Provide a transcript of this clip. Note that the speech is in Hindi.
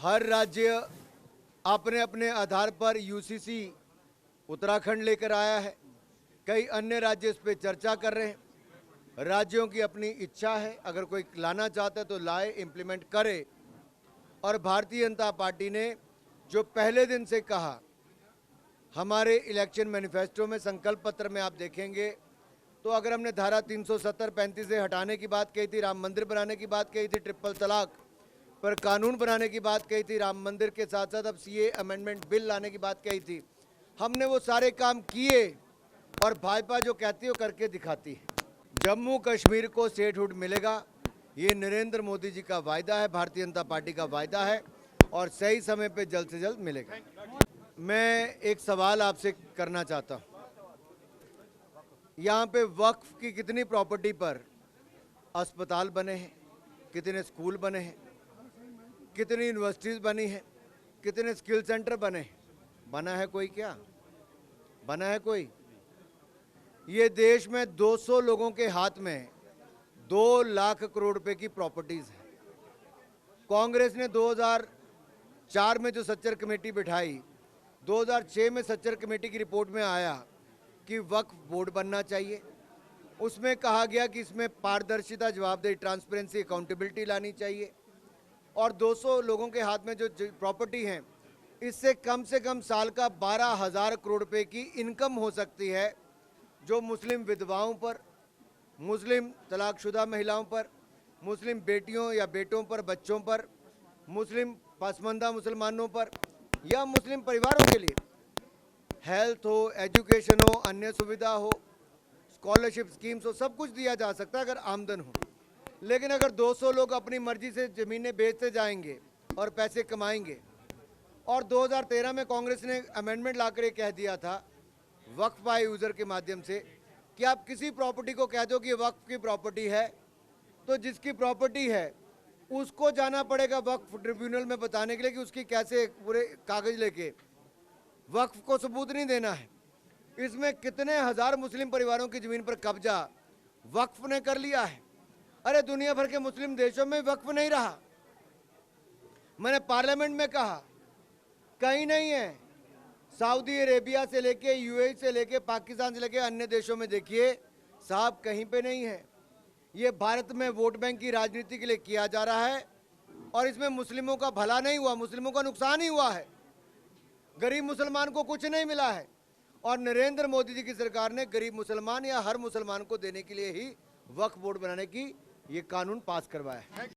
हर राज्य अपने अपने आधार पर यूसीसी उत्तराखंड लेकर आया है। कई अन्य राज्य इस पे चर्चा कर रहे हैं। राज्यों की अपनी इच्छा है, अगर कोई लाना चाहता है तो लाए, इम्प्लीमेंट करे। और भारतीय जनता पार्टी ने जो पहले दिन से कहा, हमारे इलेक्शन मैनिफेस्टो में, संकल्प पत्र में आप देखेंगे तो अगर हमने धारा 370-35 से हटाने की बात कही थी, राम मंदिर बनाने की बात कही थी, ट्रिपल तलाक पर कानून बनाने की बात कही थी, राम मंदिर के साथ साथ अब सीए अमेंडमेंट बिल लाने की बात कही थी, हमने वो सारे काम किए। और भाजपा जो कहती है वो करके दिखाती है। जम्मू कश्मीर को स्टेटहुड मिलेगा, ये नरेंद्र मोदी जी का वायदा है, भारतीय जनता पार्टी का वायदा है और सही समय पे जल्द से जल्द मिलेगा। मैं एक सवाल आपसे करना चाहता हूँ, यहाँ पे वक्फ की कितनी प्रॉपर्टी पर अस्पताल बने हैं, कितने स्कूल बने हैं, कितनी यूनिवर्सिटीज़ बनी हैं, कितने स्किल सेंटर बने हैं? बना है कोई? क्या बना है कोई? ये देश में 200 लोगों के हाथ में 2 लाख करोड़ रुपए की प्रॉपर्टीज़ है। कांग्रेस ने 2004 में जो सच्चर कमेटी बिठाई, 2006 में सच्चर कमेटी की रिपोर्ट में आया कि वक्फ बोर्ड बनना चाहिए। उसमें कहा गया कि इसमें पारदर्शिता, जवाबदेही, ट्रांसपेरेंसी, अकाउंटेबिलिटी लानी चाहिए। और 200 लोगों के हाथ में जो प्रॉपर्टी है, इससे कम से कम साल का 12,000 करोड़ रुपए की इनकम हो सकती है, जो मुस्लिम विधवाओं पर, मुस्लिम तलाकशुदा महिलाओं पर, मुस्लिम बेटियों या बेटों पर, बच्चों पर, मुस्लिम पसमानदा मुसलमानों पर या मुस्लिम परिवारों के लिए हेल्थ हो, एजुकेशन हो, अन्य सुविधा हो, स्कॉलरशिप स्कीम्स हो, सब कुछ दिया जा सकता है अगर आमदन हो। लेकिन अगर 200 लोग अपनी मर्जी से ज़मीनें बेचते जाएंगे और पैसे कमाएंगे, और 2013 में कांग्रेस ने अमेंडमेंट लाकर ये कह दिया था वक्फ बाय यूज़र के माध्यम से कि आप किसी प्रॉपर्टी को कह दो कि वक्फ की प्रॉपर्टी है, तो जिसकी प्रॉपर्टी है उसको जाना पड़ेगा वक्फ ट्रिब्यूनल में बताने के लिए कि उसकी कैसे पूरे कागज़ लेके वक्फ को सबूत नहीं देना है। इसमें कितने हज़ार मुस्लिम परिवारों की ज़मीन पर कब्जा वक्फ ने कर लिया है। अरे दुनिया भर के मुस्लिम देशों में वक्फ नहीं रहा। मैंने पार्लियामेंट में कहा, कहीं नहीं है। सऊदी अरेबिया से लेके, यूएई से लेके, पाकिस्तान से लेके अन्य देशों में देखिए साहब, कहीं पे नहीं है। ये भारत में वोट बैंक की राजनीति के लिए किया जा रहा है और इसमें मुस्लिमों का भला नहीं हुआ, मुस्लिमों का नुकसान ही हुआ है। गरीब मुसलमान को कुछ नहीं मिला है। और नरेंद्र मोदी जी की सरकार ने गरीब मुसलमान या हर मुसलमान को देने के लिए ही वक्फ बोर्ड बनाने की ये कानून पास करवाया है।